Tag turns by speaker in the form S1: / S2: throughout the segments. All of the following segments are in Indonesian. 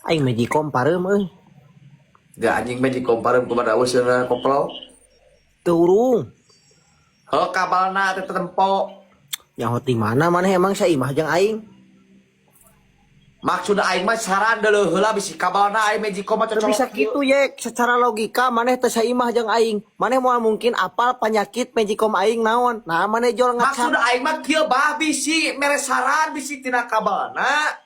S1: Aing Magicom parem euy.
S2: Gak anjing Magicom parem kepada usahana koplo.
S1: Teu urung.
S2: Heuh kabalna teh tempo.
S1: Nyaho ti mana maneh emang saimah jeung aing?
S2: Maksud aing mah saran deuleuh heula bisi kabalna aing Magicom mah
S1: Teu
S2: cocok.
S1: bisa kitu yek, secara logika maneh teu saimah jeung aing. Maneh moal mungkin apal penyakit Magicom aing naon. Nah maneh jol
S2: Maksud
S1: ngacan.
S2: aing mah kieu bah bisi mere saran bisi tina kabalna.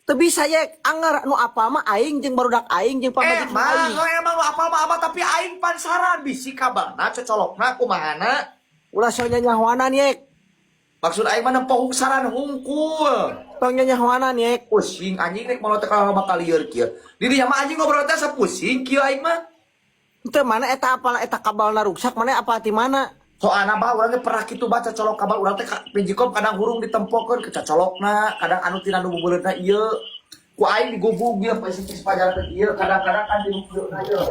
S1: Teu bisa yek, anger nu apa mah aing jeung barudak aing jeung pamagicom aing.
S2: Emang lu apa mah tapi aing pan saran bisi kabalna cocolokna kumahana.
S1: Ulah soalnya nyahoanan yek.
S2: Maksud aing mah nempo saran hungkul.
S1: Tongnya nyahoanan yek.
S2: Pusing anjing rek mau teh kalau bakal lieur kieu. Di dieu mah anjing ngobrol teh sapusing kieu aing mah.
S1: Teu mana eta apalah eta kabalna ruksak maneh apa ti mana?
S2: Soalna bah urang teh pernah kitu baca colok kabal urang teh Magicom kadang hurung ditempokeun kecacolokna, kadang anu tina nu bubuleurna ieu. Ku aing digubug ieu pasti pajaran teh ieu, kadang-kadang kan dibubuleurna ieu.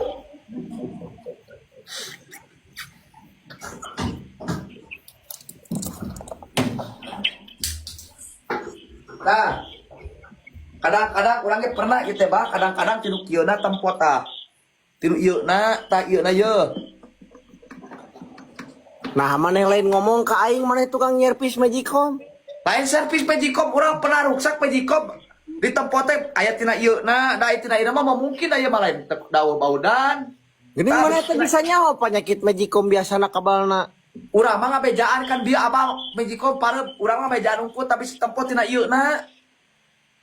S2: Nah, kadang-kadang urang ge pernah kitu bah, kadang-kadang tinu kieuna tempo tah. Tinu ieuna tah ieuna yeuh.
S1: Nah maneh lain ngomong ke aing maneh tukang nyervis Magicom.
S2: Lain servis Magicom urang pernah ruksak Magicom di tempat teh aya tina ieuna, da tina ieu mah mungkin aya mah lain daun baudan.
S1: Gini maneh teh bisa nyaho penyakit Magicom biasana kabalna.
S2: Urang mah ngabejaan kan dia abang Magicom pareup urang mah bejaan unggul tapi si tempat tina ieuna.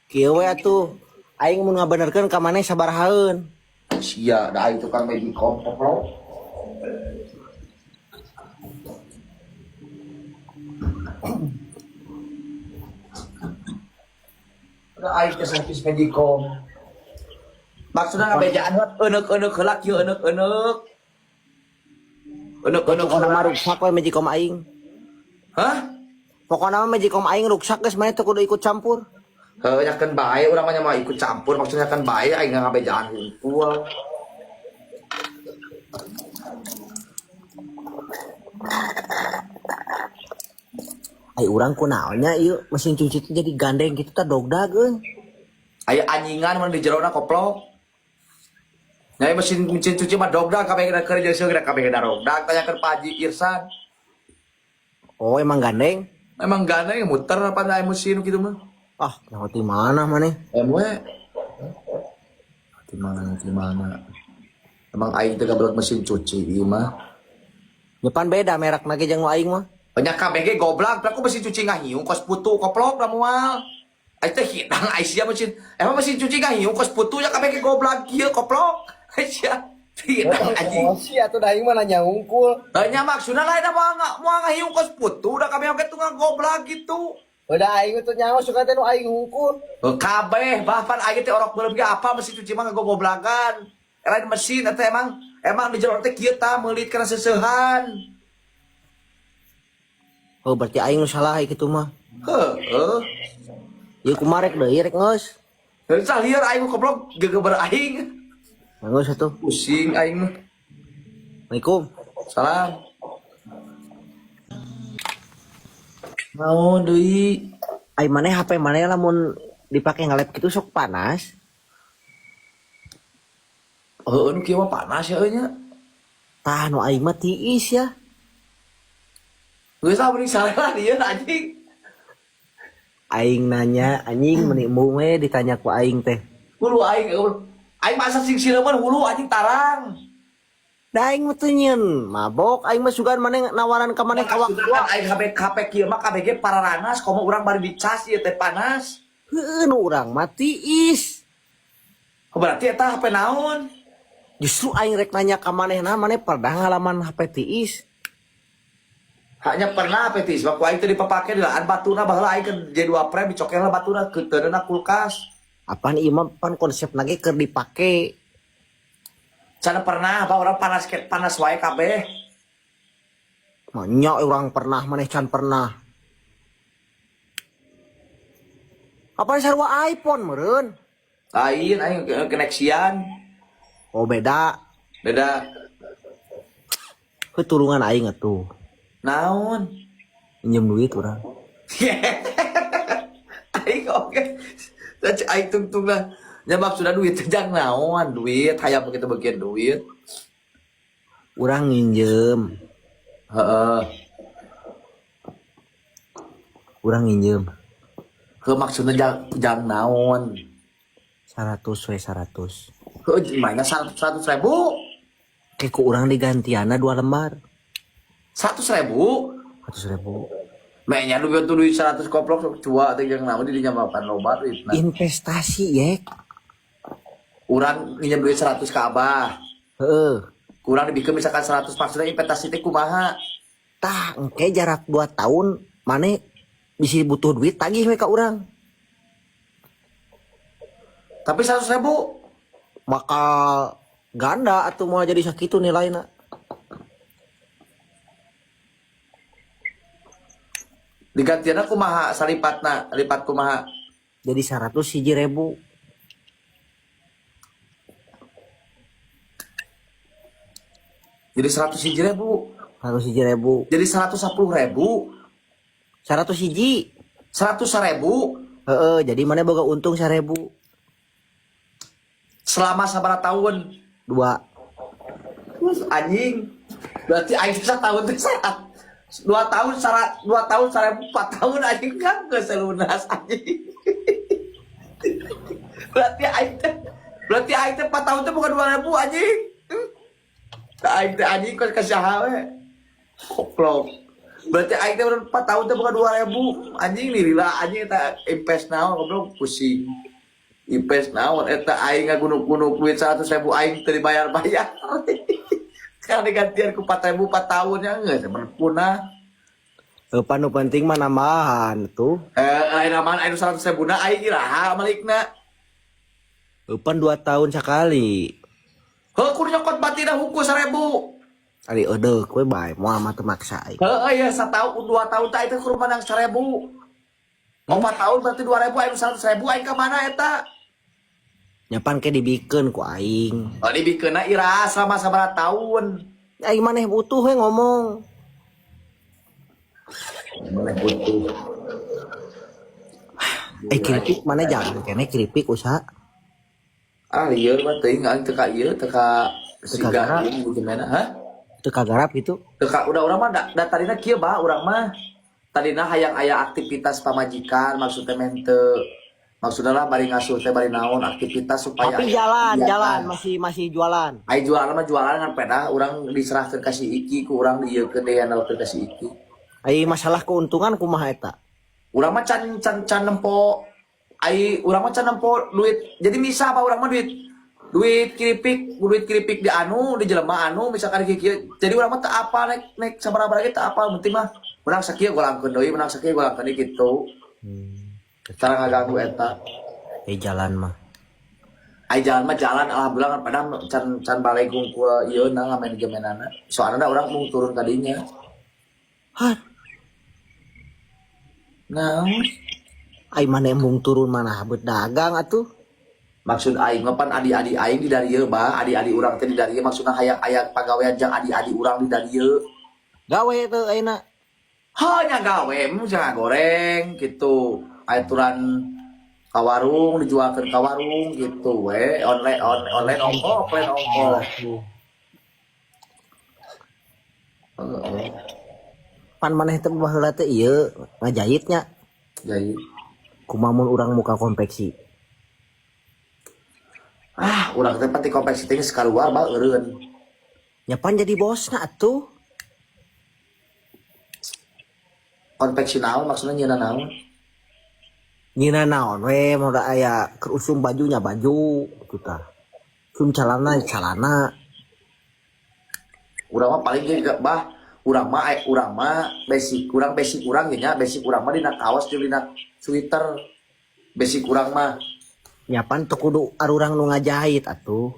S1: Kieu we atuh. Aing mun ngabenerkeun ka maneh sabarahaeun.
S2: Sia da aing tukang Magicom koplo. Udah aing teh servis Magicom. Maksudna ngabejaan euneuk-euneuk heula kieu euneuk-euneuk. Euneuk-euneuk
S1: Pokona mah
S2: heula.
S1: ruksak we Magicom aing.
S2: Hah?
S1: Pokona mah Magicom aing ruksak geus maneh teu kudu ikut campur.
S2: Heuh nyakeun bae urang mah nya mah ikut campur maksudnya kan bae aing ngabejaan hungkul.
S1: Ai urang kunaonnya ieu mesin cuci teh jadi gandeng gitu tah dogdag euy.
S2: Aya anjingan mun di jerona koplo. Nyai mesin cuci mah dogdag kabeh kerja seugna kabeh dogdag tanyakeun Pak Haji Irsan.
S1: Oh emang gandeng?
S2: Emang gandeng muter apa aya mesin kitu mah.
S1: Ah, nyaho ti mana maneh?
S2: MW. Di mana. Emang aing teh gablok mesin cuci ieu mah.
S1: Depan beda merek lagi jeung nu aing mah.
S2: Banyak KBG goblok, aku mesin cuci ngahiung kos putu koplok da moal. Ai teh hidang ai sia mesin. Emang mesin cuci ngahiung kos putu ya KBG goblok kieu koplok. Ai sia. Hidang anjing.
S1: Oh sia atuh da aing mah nanya hungkul.
S2: Nya maksudna lain moal ngahiung kos putu da kabeh oge tunggang goblok gitu.
S1: Udah aing tuh nyaho suka teh nu aing hungkul.
S2: Kabeh bahkan aing teh orok beureum ge apa mesin cuci mah ngagogoblagan. Lain mesin eta emang di jero teh kieu tah meulit kana seusehan.
S1: Oh berarti aing nu salah kitu mah.
S2: Heuh.
S1: Ieu kumarek deui rek geus.
S2: Dari lieur aing goblok gegeber aing.
S1: Geus atuh.
S2: Pusing aing mah.
S1: Assalamualaikum.
S2: Salam. Naon deui?
S1: Ai maneh HP maneh lamun dipake ngalep kitu sok panas.
S2: Heuh nu kieu mah panas ya euy nya.
S1: Tah nu aing mah tiis ya.
S2: Geus mending salah dia anjing.
S1: Aing nanya anjing menimbung we ditanya ku aing teh.
S2: Hulu aing aing masa sing sileuman hulu anjing tarang.
S1: Da aing mah teu nyeun mabok aing mah sugan maneh nawaran ka maneh ka waktu.
S2: Kan aing HP kieu mah KBG pararanas komo urang bari dicas ieu teh panas.
S1: Heueuh nu urang mah tiis.
S2: Berarti eta HP naon?
S1: Justru aing rek nanya ka manehna maneh pernah ngalaman HP tiis.
S2: Hanya pernah apa tis waktu aing teh dipapake di lahan batuna baheula aing ke J2 Prem dicokel lah batuna ke teunna kulkas.
S1: Apaan ieu mah pan konsep lagi keur dipake.
S2: Sana pernah apa orang panas wae kabeh.
S1: Nya urang pernah maneh can pernah. Apaan sarua iPhone meureun?
S2: Lain aing koneksian.
S1: Oh beda.
S2: Beda.
S1: Ketulungan aing atuh.
S2: Naon?
S1: Pinjem duit urang.
S2: Aing oke. Aing tungtung lah. Ya maksudnya duit jangan naon, duit hayang begitu bagian duit.
S1: Urang nginjem.
S2: Heeh.
S1: Urang nginjem.
S2: Ke maksudnya jangan naon.
S1: 100 we 100.
S2: Ke mainnya 100.000.
S1: Kayak ku urang digantiana 2 lembar.
S2: 100.000.
S1: 100.000.
S2: Mainnya duit tuh duit 100 koplok cua teh yang naon di makan loba duit.
S1: Investasi yek.
S2: Urang nginjem duit 100 ke Abah.
S1: Heeh.
S2: Kurang dibikin misalkan 100 maksudnya investasi teh kumaha.
S1: Tah engke jarak 2 tahun mane bisa butuh duit tagih we ka urang.
S2: Tapi 100.000
S1: Bakal ganda atuh mau jadi sakitu nilainya.
S2: digantiana kumaha salipatna, lipat kumaha.
S1: Jadi 100.000.
S2: Jadi 100.000.
S1: 100.000.
S2: Jadi 110.000.
S1: 100
S2: 100.000
S1: Heeh, jadi mana boga untung 1.000.
S2: selama sabaraha tahun.
S1: 2.
S2: Anjing. Berarti aing tahun teh 2 tahun 2 tahun 4 tahun anjing kan geus lunas anjing. Berarti aing teh 4 tahun teh bukan 2.000 anjing. Aing teh anjing kos kasaha we. Goblok. Berarti aing teh 4 tahun teh bukan 2.000 anjing lila anjing eta invest naon goblok pusing. Invest naon eta aing ngagunuk-gunuk duit 100.000 aing teu dibayar-bayar. Sekarang digantian ku 4.000 4 tahunnya geus punah.
S1: Panu penting mah nambahan tuh.
S2: Aing naman aing 100.000 na aing iraha malikna.
S1: Pan 2 tahun sekali.
S2: Heuh kudu nyokot batina huku 1.000.
S1: Ari eudeuh we bae moal mah teu maksa aing.
S2: Heuh ya 1 tahun 2 tahun teh itu kudu menang 1.000. 4 tahun berarti 2.000 aing 100.000 aing ka mana eta?
S1: Nyapan ke dibikeun ku aing.
S2: Oh dibikeunna iraha selama sabaraha tahun.
S1: Aing maneh butuh we ngomong.
S2: Boleh butuh.
S1: Keripik mana jangan kene keripik usaha.
S2: Ieu mah teuing aing teu ka ieu teu ka
S1: Teu ka
S2: siga
S1: garap.
S2: ieu gimana ha?
S1: Teu kagarap gitu.
S2: Teu ka urang mah da tadina kieu bah urang mah. Tadina hayang aya aktivitas pamajikan maksudnya mente maksudnya lah bari ngasuh teh bari naon aktivitas supaya
S1: Tapi jalan masih jualan.
S2: ai jualan mah jualan ngan pedah urang diserahkeun ka si Iki ku urang dieukeun deui handalkeun ka si Iki.
S1: Ai masalah keuntungan kumaha eta?
S2: Urang mah can nempo urang mah can nempo duit. Jadi misal apa urang mah duit keripik di anu di jelema anu misalkan kieu. Jadi urang mah teu apal naik sabaraha ge teu apal penting mah urang sakieu golangkeun deui menang sakieu golangkeun deui kitu. Cara ngaganggu eta.
S1: Jalan mah.
S2: Ai jalan mah jalan alhamdulillah kan padahal can balegung ku ieu na manajemenana. Soalna urang mau turun kadinya.
S1: Har,
S2: Nah,
S1: ai mana embung turun mana habet dagang atuh.
S2: maksud aing mah pan adi-adi aing di dari ieu bah, adi-adi urang teh di dari ieu maksudna hayang aya pagawean jeung adi-adi urang di dari ieu.
S1: Gawe teu ayeuna.
S2: Hanya gawe jangan goreng gitu. Aturan ka warung dijualkeun ka warung gitu we, online ongko, offline ongko.
S1: Pan maneh teh baheula teh ieu ngajahitnya.
S2: Jadi
S1: Kumamun urang muka konveksi.
S2: urang teh pati konveksi teh sakaluar bah eureun.
S1: Nyapan jadi bosna atuh.
S2: Konveksi naon maksudna nyeuna naon?
S1: Nyina naon we moda aya kerusum bajunya baju gitu tah. Sum calana calana.
S2: Urang mah paling ge bah urang mah basic urang ge nya basic urang mah dina kaos jeung dina sweater. Basic urang mah
S1: Nyapan teu kudu arurang nu ngajahit atuh.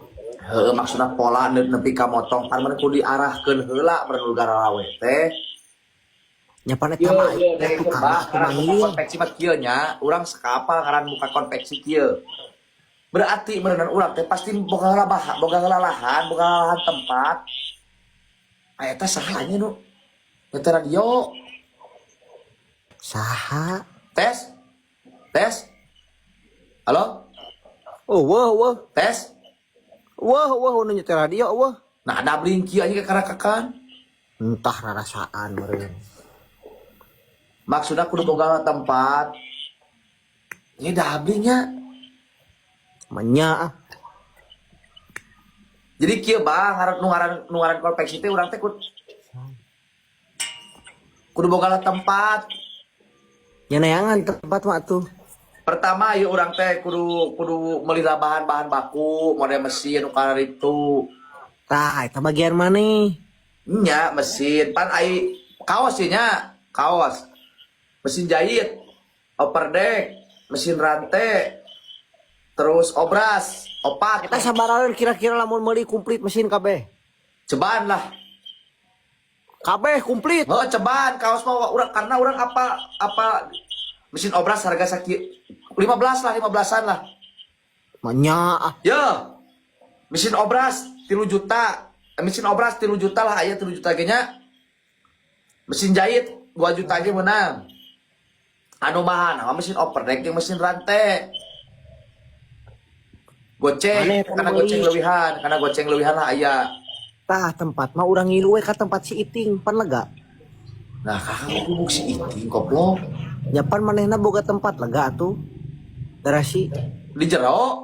S2: heueuh maksudna pola nepi ka motong pan mah kudu diarahkeun heula mun garalawe teh.
S1: Nyapan eta mah tukang kumangin.
S2: Konveksi mah kieu nya, urang sakapal ngaran buka konveksi kieu. Berarti beneran urang teh pasti boga lahan tempat. Eta saha nya nu? Eta radio.
S1: Saha?
S2: Tes. Halo?
S1: Oh, wah.
S2: Tes.
S1: Wah, nu nyetel radio, wah.
S2: Nah, ada blinki aja ke karakakan.
S1: Entah rasaan meureun.
S2: Maksudnya kudu boga tempat. Ini dablingnya.
S1: Manya ah.
S2: Jadi kieu Bang, ngaran konveksi teh urang teh kudu boga tempat.
S1: Ya neangan tempat mah tuh.
S2: Pertama ieu urang teh kudu melila bahan-bahan baku, model mesin nu kana itu.
S1: Tah, eta bagian mana?
S2: Nya mesin pan ai kaos nya, kaos. Mesin jahit, operdeck, mesin rantai, terus obras, opat.
S1: Kita sabaraeun kira-kira lamun meuli komplit mesin kabeh.
S2: Ceban lah.
S1: Kabeh komplit.
S2: Oh, ceban kaos mah urang karena urang apa mesin obras harga sakit 15 lah, 15-an lah.
S1: Manya ah.
S2: Ya. Mesin obras 3 juta. Mesin obras 3 juta lah aya 3 juta ge nya. Mesin jahit 2 juta ge meunang. Anu mahan, mesin overdeck jeung mesin rantai. Goceng,
S1: Maneh
S2: karena
S1: meuli.
S2: goceng leuwihan lah aya.
S1: Tah tempat mah urang ngilu we ka tempat si Iting pan lega.
S2: Nah, kakak gubuk si Iting goblok.
S1: Ya pan manehna boga tempat lega atuh. Garasi
S2: Di jero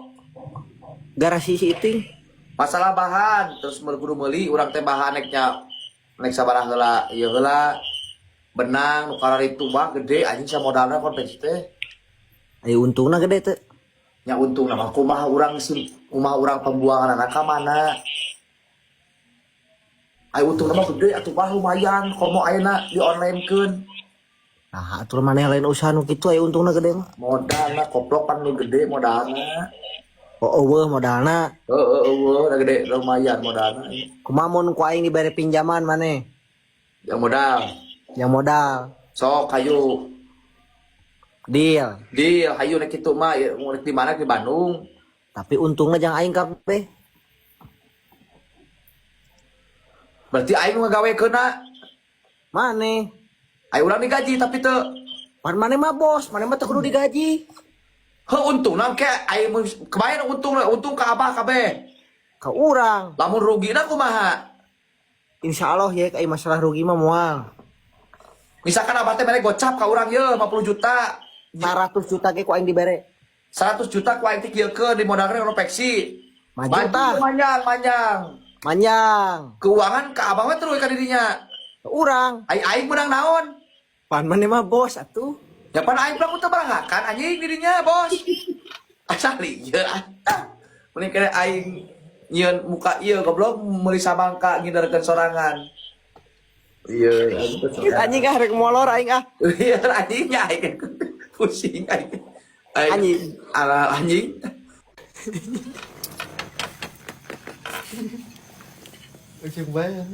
S1: garasi si Iting.
S2: masalah bahan terus kudu meuli urang teh bahan nek sabaraha heula ieu heula benang nu karar itu mah gede anjing sa modalna konveksi teh.
S1: Aya untungna gede teh.
S2: Nya untung mah kumaha urang pembuangan ka mana. Aya untung mah gede atuh mah lumayan komo ayeuna di online-keun.
S1: Nah, atuh maneh lain usaha nu kitu aya untungna gede mah.
S2: Modalna koplok pan nu gede modalna.
S1: Oh, weuh modalna.
S2: Da gede lumayan modalna.
S1: Kumaha mun ku aing dibere pinjaman maneh?
S2: Yang modal.
S1: Yang modal.
S2: Sok hayu.
S1: Deal.
S2: Deal hayu nek kitu mah nek di mana di Bandung.
S1: Tapi untungna jang aing kabeh.
S2: Berarti aing ngagawekeunna.
S1: Maneh?
S2: Aing urang digaji tapi teu.
S1: Pan maneh mah bos, maneh mah teu kudu digaji.
S2: Heuh untungna ke aing kebayang untung ka abah kabeh.
S1: Ka urang.
S2: Lamun rugina kumaha?
S1: Insyaallah ya aing masalah rugi mah moal.
S2: Misalkan abah teh mere gocap ka urang ye 50 juta.
S1: 100 juta ge ku aing dibere.
S2: 100 juta ku aing teh kieukeun dimodalkeun konveksi.
S1: Maju tah.
S2: Manjang.
S1: Manjang.
S2: Keuangan ka abah mah terus ka dirinya.
S1: Ka urang.
S2: Aing menang naon?
S1: Pan maneh mah bos atuh.
S2: Ya pan aing pelaku teu barangkan anjing dirinya, Bos. Asali ye. Mending kene aing nyieun muka ieu goblok meuli sabangka ngindarkeun sorangan. Iya,
S1: Anjing ah rek molor aing ah.
S2: iya anjingnya aing pusing aing.
S1: Anjing.
S2: Ala anjing.
S1: Ujung banget.